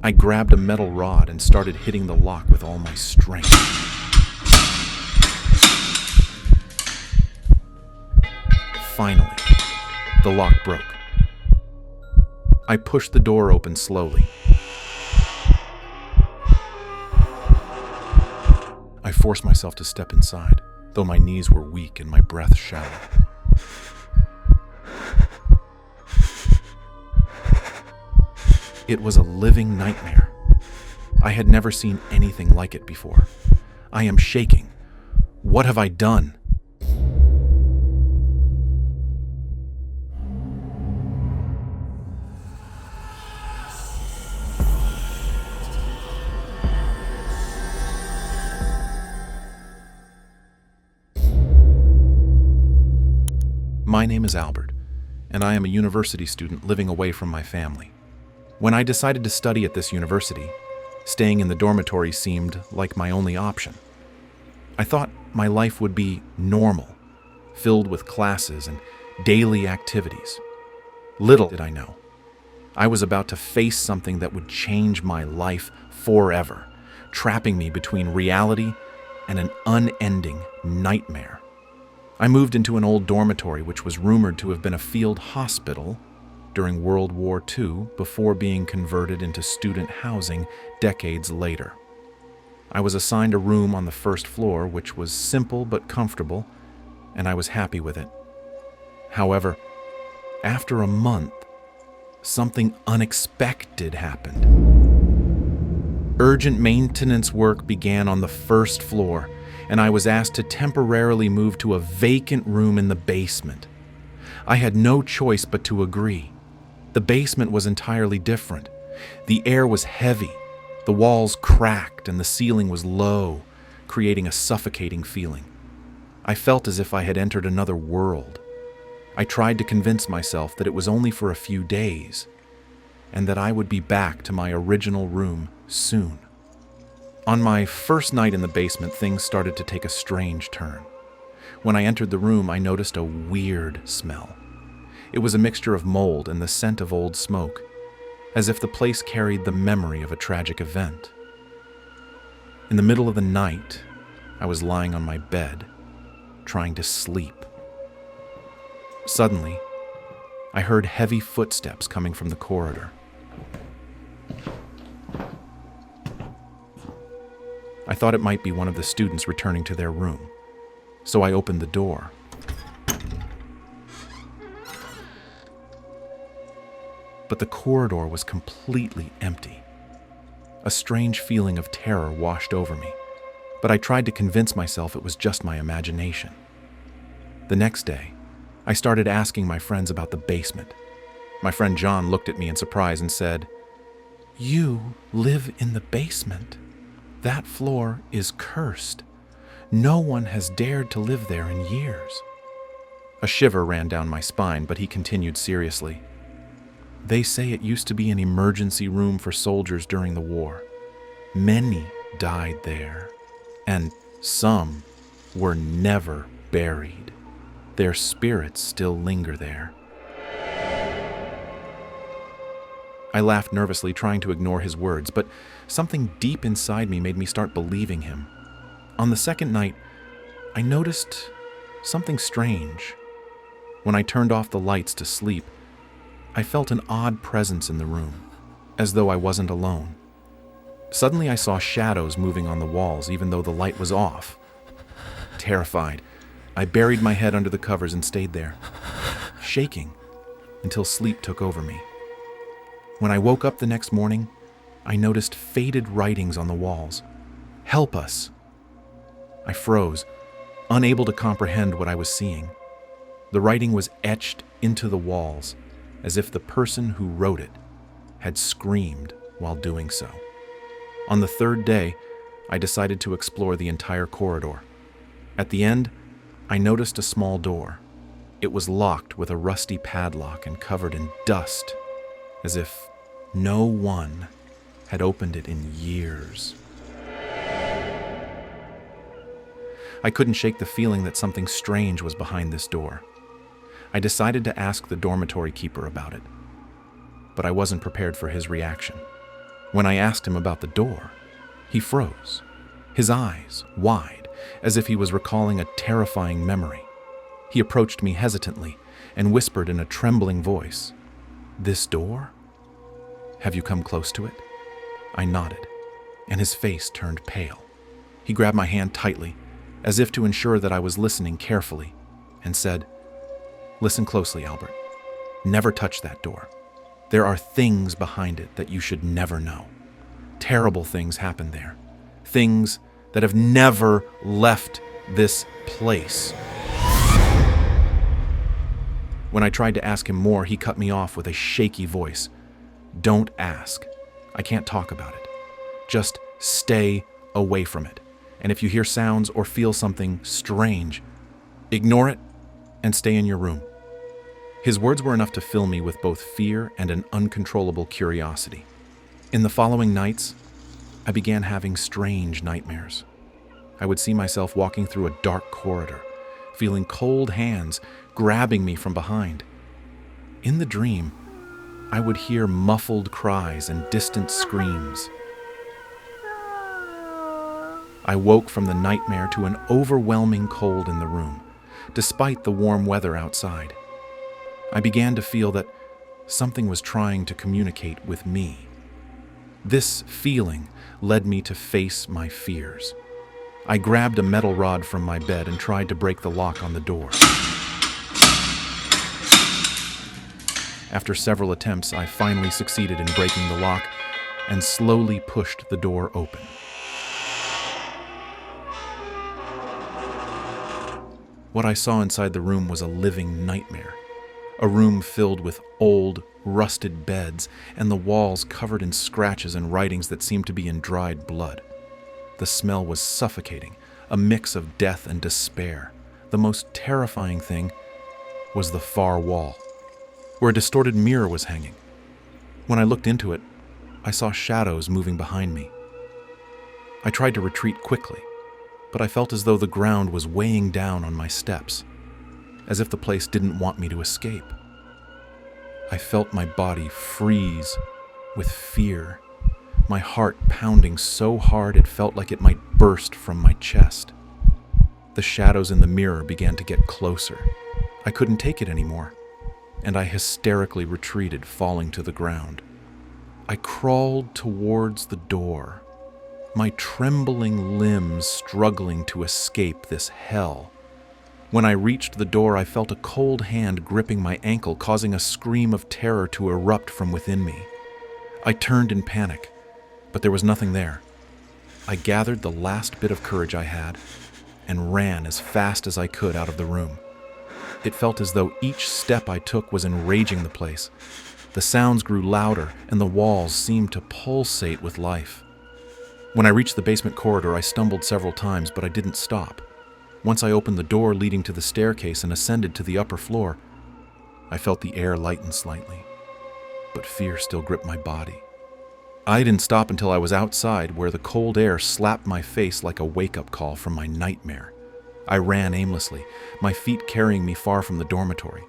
I grabbed a metal rod and started hitting the lock with all my strength. Finally, the lock broke. I pushed the door open slowly. I forced myself to step inside, though my knees were weak and my breath shallow. It was a living nightmare. I had never seen anything like it before. I am shaking. What have I done? My name is Albert, and I am a university student living away from my family. When I decided to study at this university, staying in the dormitory seemed like my only option. I thought my life would be normal, filled with classes and daily activities. Little did I know, I was about to face something that would change my life forever, trapping me between reality and an unending nightmare. I moved into an old dormitory which was rumored to have been a field hospital during World War II before being converted into student housing decades later. I was assigned a room on the first floor which was simple but comfortable, and I was happy with it. However, after a month, something unexpected happened. Urgent maintenance work began on the first floor, and I was asked to temporarily move to a vacant room in the basement. I had no choice but to agree. The basement was entirely different. The air was heavy, the walls cracked, and the ceiling was low, creating a suffocating feeling. I felt as if I had entered another world. I tried to convince myself that it was only for a few days, and that I would be back to my original room soon. On my first night in the basement, things started to take a strange turn. When I entered the room, I noticed a weird smell. It was a mixture of mold and the scent of old smoke, as if the place carried the memory of a tragic event. In the middle of the night, I was lying on my bed, trying to sleep. Suddenly, I heard heavy footsteps coming from the corridor. I thought it might be one of the students returning to their room, so I opened the door. But the corridor was completely empty. A strange feeling of terror washed over me, but I tried to convince myself it was just my imagination. The next day, I started asking my friends about the basement. My friend John looked at me in surprise and said, "You live in the basement? That floor is cursed. No one has dared to live there in years." A shiver ran down my spine, but he continued seriously. "They say it used to be an emergency room for soldiers during the war. Many died there, and some were never buried. Their spirits still linger there." I laughed nervously, trying to ignore his words, but something deep inside me made me start believing him. On the second night, I noticed something strange. When I turned off the lights to sleep, I felt an odd presence in the room, as though I wasn't alone. Suddenly I saw shadows moving on the walls, even though the light was off. Terrified, I buried my head under the covers and stayed there, shaking until sleep took over me. When I woke up the next morning, I noticed faded writings on the walls. "Help us." I froze, unable to comprehend what I was seeing. The writing was etched into the walls, as if the person who wrote it had screamed while doing so. On the third day, I decided to explore the entire corridor. At the end, I noticed a small door. It was locked with a rusty padlock and covered in dust, as if no one had opened it in years. I couldn't shake the feeling that something strange was behind this door. I decided to ask the dormitory keeper about it, but I wasn't prepared for his reaction. When I asked him about the door, he froze, his eyes wide, as if he was recalling a terrifying memory. He approached me hesitantly and whispered in a trembling voice, "This door? Have you come close to it?" I nodded, and his face turned pale. He grabbed my hand tightly, as if to ensure that I was listening carefully, and said, "Listen closely, Albert. Never touch that door. There are things behind it that you should never know. Terrible things happen there. Things that have never left this place." When I tried to ask him more, he cut me off with a shaky voice. "Don't ask. I can't talk about it. Just stay away from it. And if you hear sounds or feel something strange, ignore it and stay in your room." His words were enough to fill me with both fear and an uncontrollable curiosity. In the following nights, I began having strange nightmares. I would see myself walking through a dark corridor, feeling cold hands grabbing me from behind. In the dream, I would hear muffled cries and distant screams. I woke from the nightmare to an overwhelming cold in the room, despite the warm weather outside. I began to feel that something was trying to communicate with me. This feeling led me to face my fears. I grabbed a metal rod from my bed and tried to break the lock on the door. After several attempts, I finally succeeded in breaking the lock and slowly pushed the door open. What I saw inside the room was a living nightmare. A room filled with old, rusted beds and the walls covered in scratches and writings that seemed to be in dried blood. The smell was suffocating, a mix of death and despair. The most terrifying thing was the far wall, where a distorted mirror was hanging. When I looked into it, I saw shadows moving behind me. I tried to retreat quickly, but I felt as though the ground was weighing down on my steps, as if the place didn't want me to escape. I felt my body freeze with fear, my heart pounding so hard it felt like it might burst from my chest. The shadows in the mirror began to get closer. I couldn't take it anymore, and I hysterically retreated, falling to the ground. I crawled towards the door, my trembling limbs struggling to escape this hell. When I reached the door, I felt a cold hand gripping my ankle, causing a scream of terror to erupt from within me. I turned in panic, but there was nothing there. I gathered the last bit of courage I had and ran as fast as I could out of the room. It felt as though each step I took was enraging the place. The sounds grew louder, and the walls seemed to pulsate with life. When I reached the basement corridor, I stumbled several times, but I didn't stop. Once I opened the door leading to the staircase and ascended to the upper floor, I felt the air lighten slightly, but fear still gripped my body. I didn't stop until I was outside, where the cold air slapped my face like a wake-up call from my nightmare. I ran aimlessly, my feet carrying me far from the dormitory.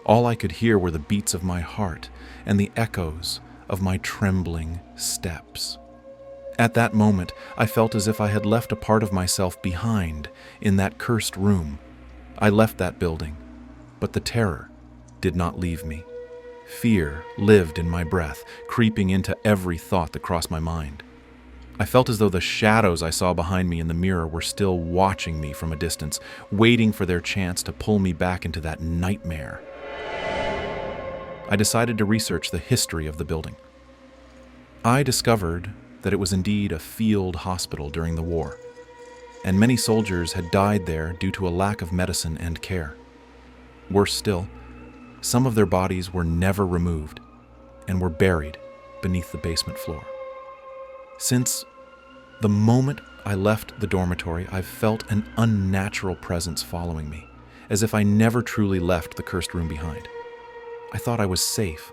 All I could hear were the beats of my heart and the echoes of my trembling steps. At that moment, I felt as if I had left a part of myself behind in that cursed room. I left that building, but the terror did not leave me. Fear lived in my breath, creeping into every thought that crossed my mind. I felt as though the shadows I saw behind me in the mirror were still watching me from a distance, waiting for their chance to pull me back into that nightmare. I decided to research the history of the building. I discovered that it was indeed a field hospital during the war, and many soldiers had died there due to a lack of medicine and care. Worse still, some of their bodies were never removed and were buried beneath the basement floor. Since the moment I left the dormitory, I've felt an unnatural presence following me, as if I never truly left the cursed room behind. I thought I was safe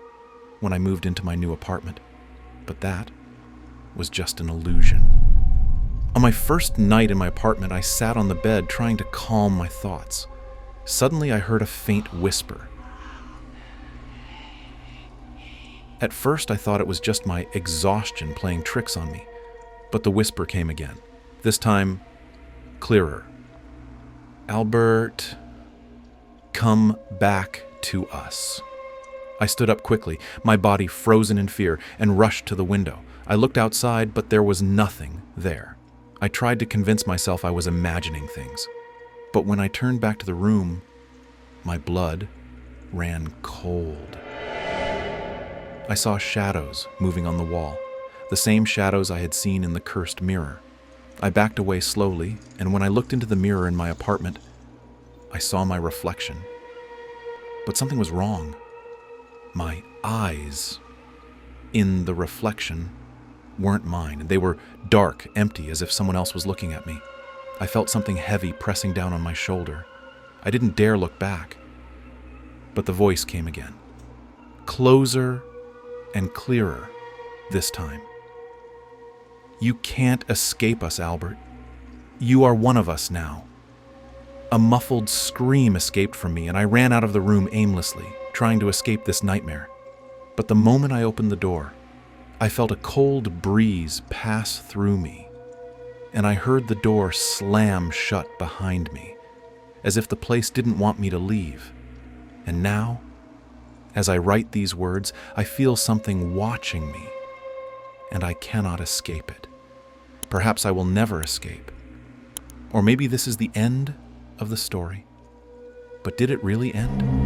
when I moved into my new apartment, but that was just an illusion. On my first night in my apartment, I sat on the bed trying to calm my thoughts. Suddenly, I heard a faint whisper. At first, I thought it was just my exhaustion playing tricks on me, but the whisper came again, this time clearer. Albert, come back to us. I stood up quickly, my body frozen in fear, and rushed to the window. I looked outside, but there was nothing there. I tried to convince myself I was imagining things. But when I turned back to the room, my blood ran cold. I saw shadows moving on the wall, the same shadows I had seen in the cursed mirror. I backed away slowly, and when I looked into the mirror in my apartment, I saw my reflection. But something was wrong. My eyes in the reflection weren't mine. They were dark, empty, as if someone else was looking at me. I felt something heavy pressing down on my shoulder. I didn't dare look back. But the voice came again. Closer and clearer this time. You can't escape us, Albert. You are one of us now. A muffled scream escaped from me, and I ran out of the room aimlessly, trying to escape this nightmare. But the moment I opened the door, I felt a cold breeze pass through me, and I heard the door slam shut behind me, as if the place didn't want me to leave. And now, as I write these words, I feel something watching me, and I cannot escape it. Perhaps I will never escape. Or maybe this is the end of the story. But did it really end?